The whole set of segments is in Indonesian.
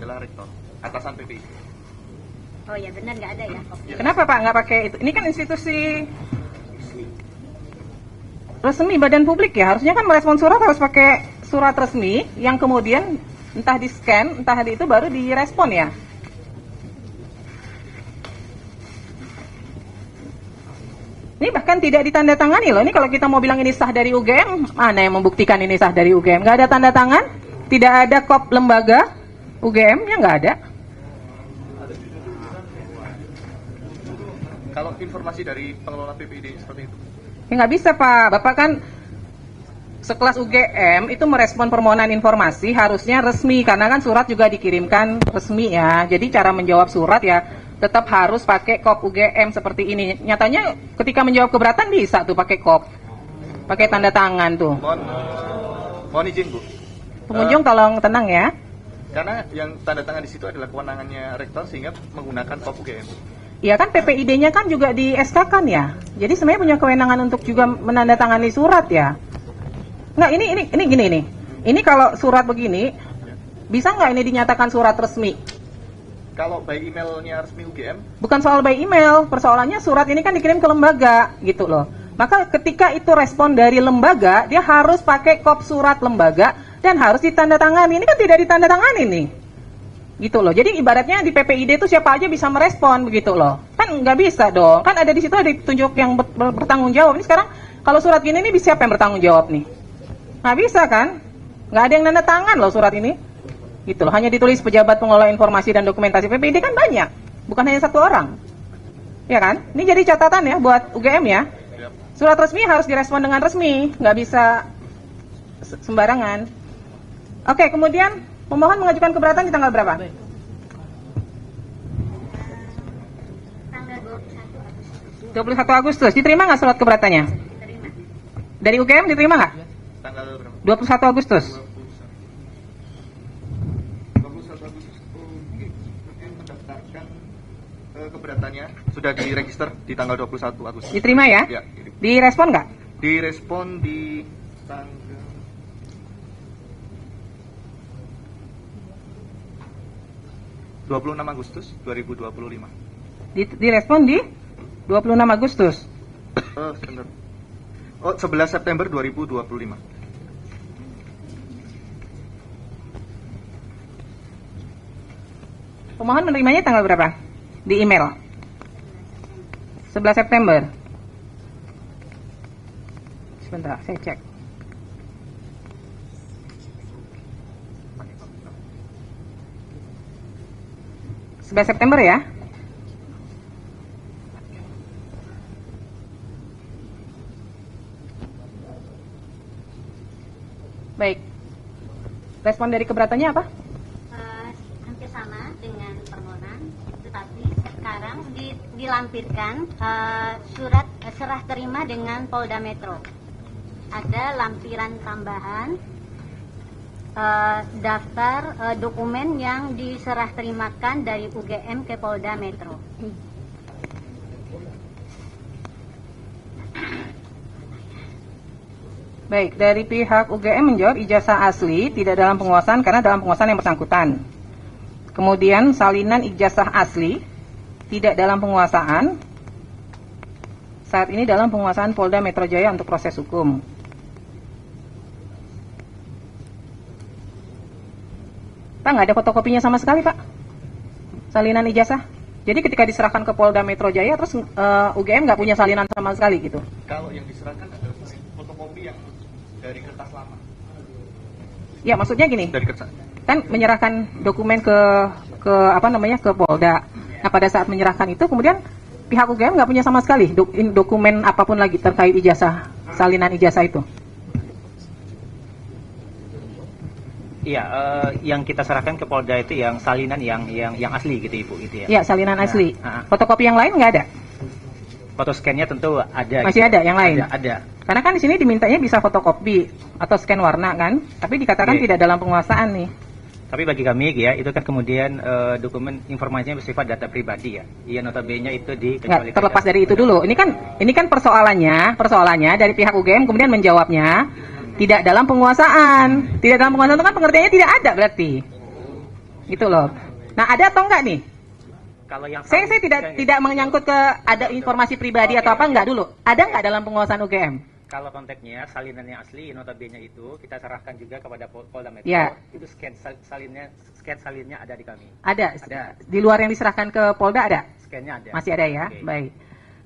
adalah rektor, atasan PPI. Oh ya benar, nggak ada ya. Kenapa Pak nggak pakai itu? Ini kan institusi resmi badan publik ya, harusnya kan merespon surat harus pakai surat resmi yang kemudian entah di scan, entah di itu baru direspon ya. Ini bahkan tidak ditandatangani loh. Ini kalau kita mau bilang ini sah dari UGM, mana yang membuktikan ini sah dari UGM? Nggak ada tanda tangan, tidak ada kop lembaga UGM, ya nggak ada. Kalau informasi dari pengelola PPID seperti itu? Ya nggak bisa Pak, Bapak kan sekelas UGM itu merespon permohonan informasi harusnya resmi, karena kan surat juga dikirimkan resmi ya. Jadi cara menjawab surat ya tetap harus pakai kop UGM seperti ini. Nyatanya ketika menjawab keberatan bisa tuh pakai kop, pakai tanda tangan tuh. Mohon izin Bu. Pengunjung tolong tenang ya. Karena yang tanda tangan di situ adalah kewenangannya rektor sehingga menggunakan kop UGM. Iya kan PPID-nya kan juga di SK kan ya. Jadi sebenarnya punya kewenangan untuk juga menandatangani surat ya. Nggak, ini gini nih. Ini kalau surat begini, bisa nggak ini dinyatakan surat resmi? Kalau by emailnya resmi UGM? Bukan soal by email, persoalannya surat ini kan dikirim ke lembaga gitu loh. Maka ketika itu respon dari lembaga, dia harus pakai kop surat lembaga dan harus ditandatangani. Ini kan tidak ditandatangani nih. Gitu loh. Jadi ibaratnya di PPID itu siapa aja bisa merespon begitu loh. Kan nggak bisa dong. Kan ada di situ ada ditunjuk yang bertanggung jawab. Ini sekarang kalau surat gini nih siapa yang bertanggung jawab nih? Nggak bisa kan? Nggak ada yang nanda tangan loh surat ini. Gitu loh. Hanya ditulis pejabat pengelola informasi dan dokumentasi. PPID kan banyak. Bukan hanya satu orang. Ya kan? Ini jadi catatan ya buat UGM ya. Surat resmi harus direspon dengan resmi. Nggak bisa sembarangan. Oke, kemudian pemohon mengajukan keberatan di tanggal berapa? Tanggal 21 Agustus. Diterima nggak surat keberatannya? Terima. Dari UGM diterima nggak? Tanggal berapa? 21 Agustus. 21 Agustus. Mungkin mendaftarkan keberatannya sudah diregister di tanggal 21 Agustus. Diterima ya? Ya. Direspon nggak? Direspon di tanggal 26 Agustus 2025. Direspon di 26 Agustus. Sebentar. 11 September 2025. Pemohon menerimanya tanggal berapa? Di email. 11 September. Sebentar, saya cek. September ya. Baik. Respon dari keberatannya apa? Hampir sama dengan permohonan, tetapi sekarang dilampirkan surat serah terima dengan Polda Metro. Ada lampiran tambahan daftar dokumen yang diserah terimakan dari UGM ke Polda Metro. Baik, dari pihak UGM menjawab ijazah asli tidak dalam penguasaan karena dalam penguasaan yang bersangkutan. Kemudian salinan ijazah asli tidak dalam penguasaan, saat ini dalam penguasaan Polda Metro Jaya untuk proses hukum. Pak, nggak ada fotokopinya sama sekali Pak, salinan ijazah. Jadi ketika diserahkan ke Polda Metro Jaya, terus UGM nggak punya salinan sama sekali gitu. Kalau yang diserahkan adalah fotokopi yang dari kertas lama. Ya maksudnya gini, Dari kertas. kan menyerahkan dokumen ke Polda. Nah pada saat menyerahkan itu kemudian pihak UGM nggak punya sama sekali dokumen apapun lagi terkait ijazah, salinan ijazah itu. Iya, yang kita serahkan ke Polda itu yang salinan yang asli gitu Ibu gitu ya. Iya, salinan asli. Nah. Fotokopi yang lain nggak ada? Foto scan-nya tentu ada. Masih ada yang lain? Ada. Karena kan di sini dimintanya bisa fotokopi atau scan warna kan, tapi dikatakan tidak dalam penguasaan nih. Tapi bagi kami ya, itu kan kemudian dokumen informasinya bersifat data pribadi ya. Iya, notabene itu Nggak, terlepas dari itu dulu. Ini kan persoalannya dari pihak UGM kemudian menjawabnya tidak dalam penguasaan. Tidak dalam penguasaan itu kan pengertiannya tidak ada berarti. Gitu loh. Nah, ada atau enggak nih? Kalau yang Saya tidak menyangkut ke ada informasi pribadi atau apa, enggak dulu. Ada enggak dalam penguasaan UGM? Kalau konteksnya salinan yang asli notabene itu kita serahkan juga kepada Polda Metro. Ya. Itu scan salinnya ada di kami. Ada. Ada. Di luar yang diserahkan ke Polda ada? Scannya ada. Masih ada ya? Oke. Baik.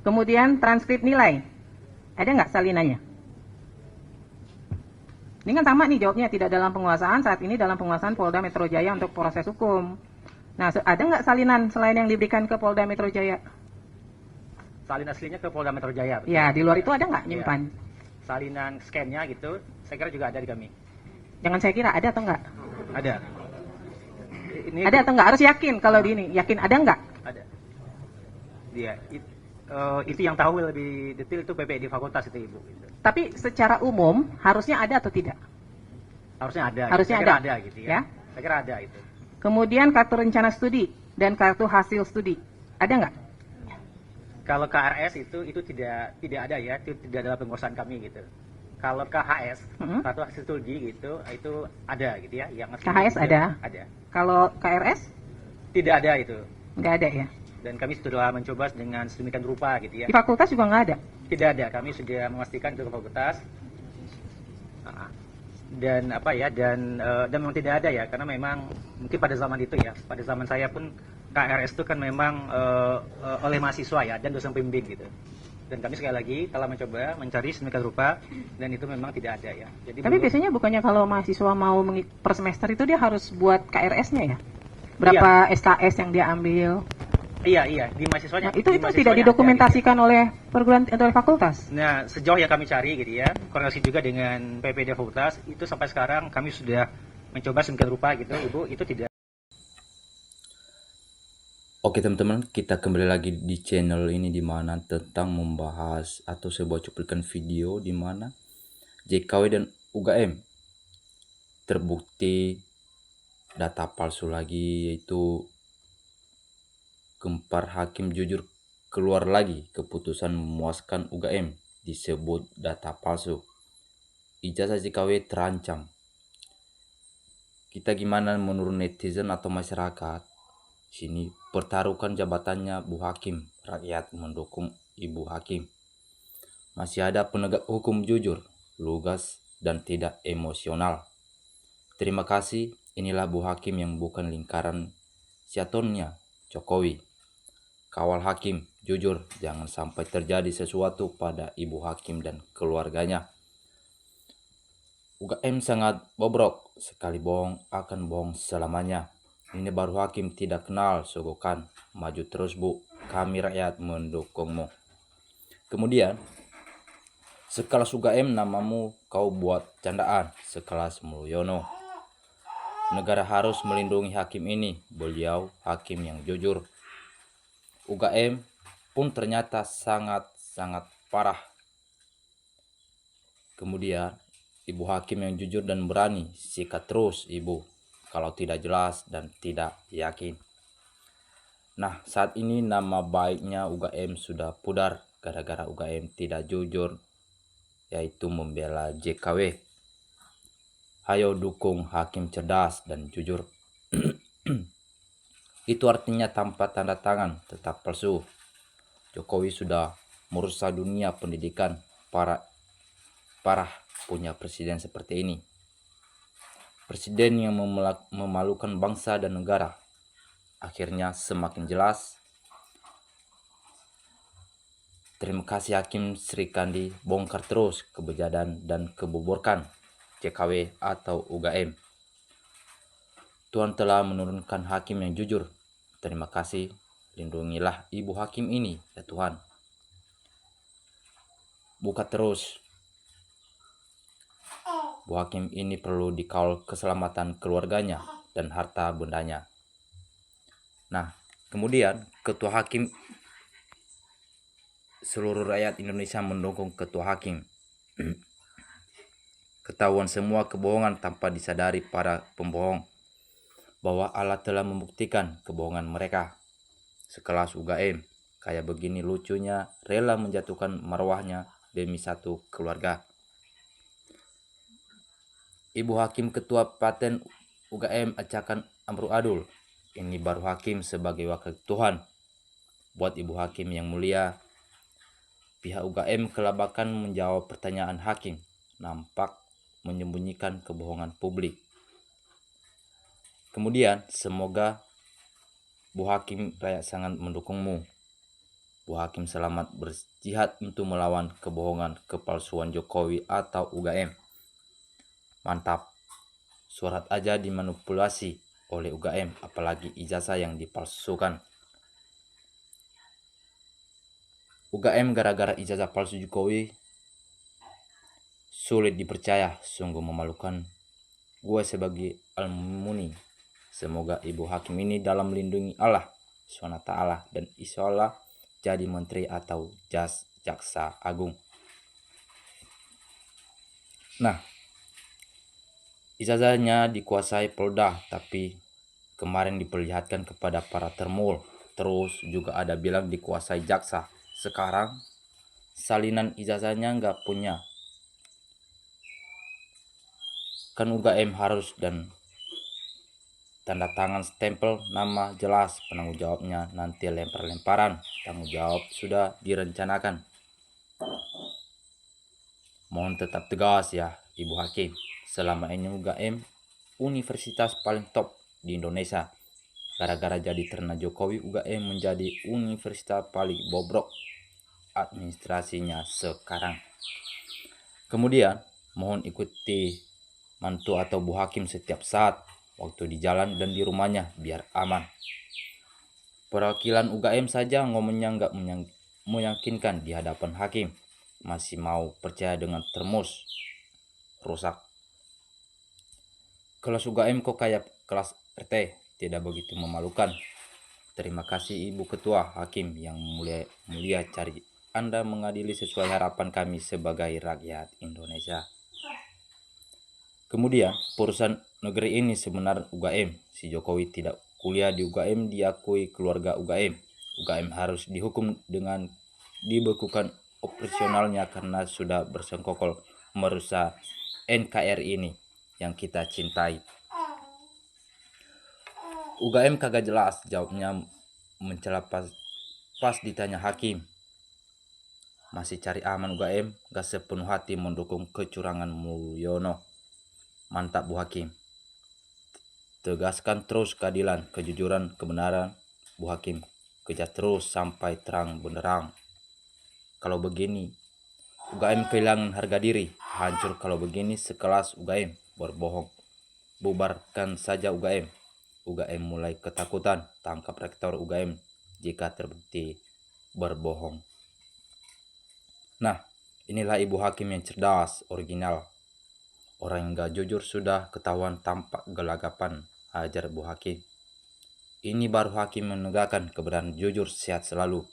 Kemudian transkrip nilai. Ada nggak salinannya? Ini kan sama nih jawabnya, tidak dalam penguasaan, saat ini dalam penguasaan Polda Metro Jaya untuk proses hukum. Nah, ada nggak salinan selain yang diberikan ke Polda Metro Jaya? Salin aslinya ke Polda Metro Jaya. Betul? Ya, di luar itu ada nggak nyimpan? Salinan scan-nya gitu, saya kira juga ada di kami. Jangan saya kira, ada atau nggak? Ada. Ini Ada atau nggak? Harus yakin kalau di ini. Yakin ada nggak? ada. Dia itu yang tahu lebih detail itu PPD fakultas itu Ibu. Gitu. Tapi secara umum harusnya ada atau tidak? Harusnya ada. Harusnya saya kira ada. gitu Ya. Saya kira ada itu. Kemudian kartu rencana studi dan kartu hasil studi. Ada nggak? Kalau KRS itu tidak ada ya, itu tidak dalam penguasaan kami gitu. Kalau KHS, kartu hasil studi gitu, itu ada gitu ya. Yang asli KHS itu ada? Ada. Kalau KRS? Tidak ada itu. Nggak ada ya? Dan kami sudah mencoba dengan sedemikian rupa gitu ya. Di fakultas juga nggak ada? Tidak ada, kami sudah memastikan itu ke fakultas. Dan apa ya, dan memang tidak ada ya, karena memang mungkin pada zaman itu ya, pada zaman saya pun KRS itu kan memang oleh mahasiswa ya, dan dosen pembimbing gitu. Dan kami sekali lagi telah mencoba mencari sedemikian rupa, dan itu memang tidak ada ya. Jadi Tapi biasanya bukannya kalau mahasiswa mau per semester itu dia harus buat KRS-nya ya? Berapa SKS yang dia ambil? Iya, di mahasiswanya. Nah, itu di mahasiswanya tidak ada, didokumentasikan oleh perguruan atau oleh fakultas? Nah, sejauh yang kami cari gitu ya, koordinasi juga dengan PPD Fakultas, itu sampai sekarang kami sudah mencoba sedemikian rupa gitu, Ibu, itu tidak. Oke teman-teman, kita kembali lagi di channel ini di mana tentang membahas atau sebuah cuplikan video di mana JKW dan UGM terbukti data palsu lagi, yaitu gempar hakim jujur keluar lagi keputusan memuaskan UGM disebut data palsu. Ijazah JKW terancam. Kita gimana menurut netizen atau masyarakat? Sini pertaruhkan jabatannya Bu Hakim, rakyat mendukung Ibu Hakim. Masih ada penegak hukum jujur, lugas dan tidak emosional. Terima kasih, inilah Bu Hakim yang bukan lingkaran siatonnya Jokowi. Kawal Hakim, jujur, jangan sampai terjadi sesuatu pada Ibu Hakim dan keluarganya. UGM sangat bobrok, sekali bohong akan bohong selamanya. Ini baru Hakim tidak kenal sogokan. Maju terus Bu, kami rakyat mendukungmu. Kemudian, sekelas UGM namamu kau buat candaan, sekelas Mulyono. Negara harus melindungi hakim ini, beliau hakim yang jujur. UGM pun ternyata sangat parah. Kemudian, Ibu Hakim yang jujur dan berani, sikat terus Ibu, kalau tidak jelas dan tidak yakin. Nah, saat ini nama baiknya UGM sudah pudar gara-gara UGM tidak jujur, yaitu membela JKW. Ayo dukung hakim cerdas dan jujur. Itu artinya tanpa tanda tangan tetap palsu. Jokowi sudah merusak dunia pendidikan, parah punya presiden seperti ini. Presiden yang memalukan bangsa dan negara. Akhirnya semakin jelas. Terima kasih Hakim Sri Kandi, bongkar terus kebejadan dan keboborkan JKW atau UGM. Tuhan telah menurunkan hakim yang jujur. Terima kasih, lindungilah Ibu Hakim ini ya Tuhan. Buka terus. Bu Hakim ini perlu dikawal keselamatan keluarganya dan harta bendanya. Nah, kemudian Ketua Hakim, seluruh rakyat Indonesia mendukung Ketua Hakim. Ketahuan semua kebohongan tanpa disadari para pembohong, bahwa Allah telah membuktikan kebohongan mereka. Sekelas UGM, kayak begini lucunya, rela menjatuhkan marwahnya demi satu keluarga. Ibu Hakim Ketua Paten UGM acakan amruadul. Ini baru hakim sebagai wakil Tuhan. Buat Ibu Hakim yang mulia, pihak UGM kelabakan menjawab pertanyaan hakim, nampak menyembunyikan kebohongan publik. Kemudian, semoga Bu Hakim rakyat sangat mendukungmu. Bu Hakim selamat berjihad untuk melawan kebohongan kepalsuan Jokowi atau UGM. Mantap. Surat aja dimanipulasi oleh UGM, apalagi ijazah yang dipalsukan. UGM gara-gara ijazah palsu Jokowi sulit dipercaya, sungguh memalukan. Gue sebagai alumni, semoga Ibu Hakim ini dalam melindungi Allah SWT dan insya Allah jadi menteri atau jaksa agung. Nah, ijazahnya dikuasai Polda, tapi kemarin diperlihatkan kepada para termul. Terus juga ada bilang dikuasai jaksa. Sekarang salinan ijazahnya nggak punya. Kan UGM harus dan tanda tangan stempel nama jelas, penanggung jawabnya nanti lempar-lemparan. Tanggung jawab sudah direncanakan. Mohon tetap tegas ya Ibu Hakim. Selama ini UGM universitas paling top di Indonesia. Gara-gara jadi ternak Jokowi, UGM menjadi universitas paling bobrok administrasinya sekarang. Kemudian mohon ikuti mantu atau Bu Hakim setiap saat, waktu di jalan dan di rumahnya, biar aman. Perwakilan UGM saja ngomongnya nggak meyakinkan di hadapan hakim. Masih mau percaya dengan termus. Rusak. Kelas UGM kok kayak kelas RT, tidak begitu memalukan. Terima kasih Ibu Ketua Hakim yang mulia cari Anda mengadili sesuai harapan kami sebagai rakyat Indonesia. Kemudian, perusahaan negeri ini sebenarnya UGM. Si Jokowi tidak kuliah di UGM, diakui keluarga UGM. UGM harus dihukum dengan dibekukan operasionalnya karena sudah bersengkokol merusak NKRI ini yang kita cintai. UGM kagak jelas jawabnya, mencela pas ditanya hakim. Masih cari aman UGM, gak sepenuh hati mendukung kecurangan Mulyono. Mantap Bu Hakim. Tegaskan terus keadilan, kejujuran, kebenaran Bu Hakim. Kejar terus sampai terang benderang. Kalau begini UGM kehilangan harga diri. Hancur kalau begini sekelas UGM berbohong. Bubarkan saja UGM. UGM mulai ketakutan, tangkap rektor UGM jika terbukti berbohong. Nah, inilah Ibu Hakim yang cerdas, original. Orang yang gak jujur sudah ketahuan tampak gelagapan. Hajar Bu Hakim. Ini baru hakim menegakkan kebenaran, jujur, sehat selalu.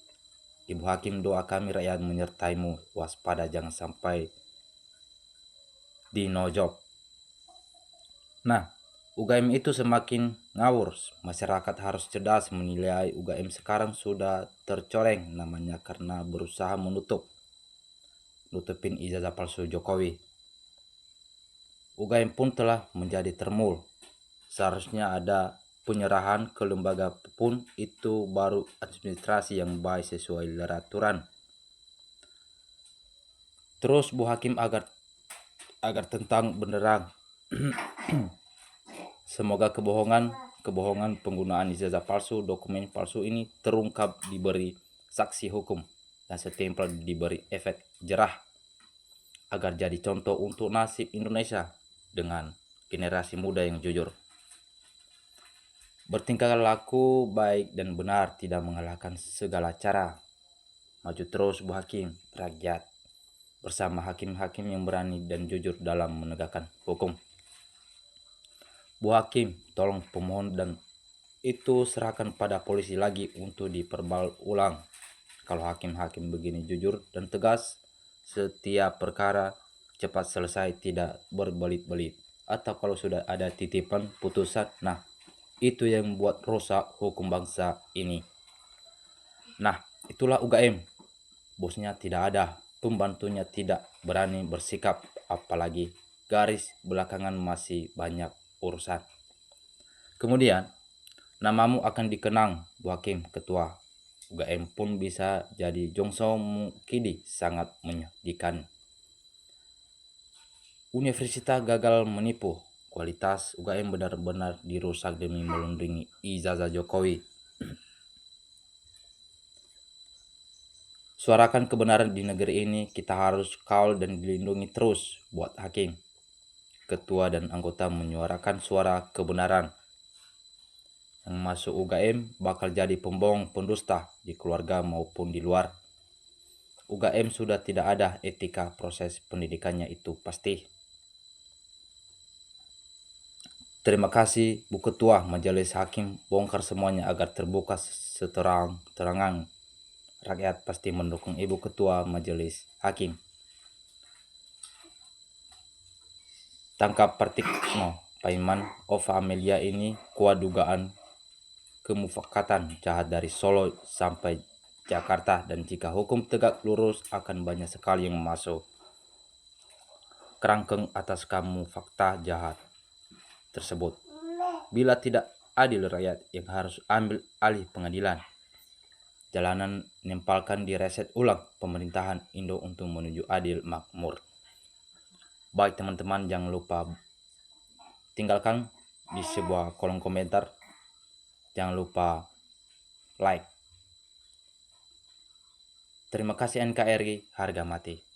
Ibu Hakim, doa kami rakyat menyertaimu. Waspada jangan sampai dinojok. Nah, UGM itu semakin ngawur. Masyarakat harus cerdas menilai. UGM sekarang sudah tercoreng namanya karena berusaha nutupin ijazah palsu Jokowi. UGM pun telah menjadi termul. Seharusnya ada penyerahan ke lembaga pun, itu baru administrasi yang baik sesuai aturan. Terus Bu Hakim agar tentang benderang. Semoga kebohongan penggunaan ijazah palsu, dokumen palsu ini terungkap, diberi saksi hukum, dan setempel diberi efek jerah agar jadi contoh untuk nasib Indonesia dengan generasi muda yang jujur. Bertingkah laku baik dan benar, tidak mengalahkan segala cara. Maju terus Bu Hakim, rakyat bersama hakim-hakim yang berani dan jujur dalam menegakkan hukum. Bu Hakim, tolong pemohon dan itu serahkan pada polisi lagi untuk diperbal ulang. Kalau hakim-hakim begini jujur dan tegas, setiap perkara cepat selesai, tidak berbelit-belit. Atau kalau sudah ada titipan putusan, nah itu yang membuat rusak hukum bangsa ini. Nah, itulah UGM. Bosnya tidak ada, pembantunya tidak berani bersikap, apalagi garis belakangan masih banyak urusan. Kemudian, namamu akan dikenang, Bu Hakim Ketua. UGM pun bisa jadi Jongso Mukidi, sangat menyedihkan. Universitas gagal menipu. Kualitas UGM benar-benar dirusak demi melindungi ijazah Jokowi. Suarakan kebenaran di negeri ini, kita harus kawal dan dilindungi terus buat Hakim. Ketua dan anggota menyuarakan suara kebenaran. Yang masuk UGM bakal jadi pembohong, pendusta di keluarga maupun di luar. UGM sudah tidak ada etika proses pendidikannya, itu pasti. Terima kasih Bu Ketua Majelis Hakim, bongkar semuanya agar terbuka seterang-terangan. Rakyat pasti mendukung Ibu Ketua Majelis Hakim. Tangkap Partikno Paiman Ova Amelia ini kuat dugaan kemufakatan jahat dari Solo sampai Jakarta, dan jika hukum tegak lurus akan banyak sekali yang masuk kerangkeng atas kamu fakta jahat tersebut. Bila tidak adil, rakyat yang harus ambil alih pengadilan. Jalanan nempalkan di reset ulang pemerintahan Indo untuk menuju adil makmur. Baik teman-teman, jangan lupa tinggalkan di sebuah kolom komentar. Jangan lupa like. Terima kasih NKRI, harga mati.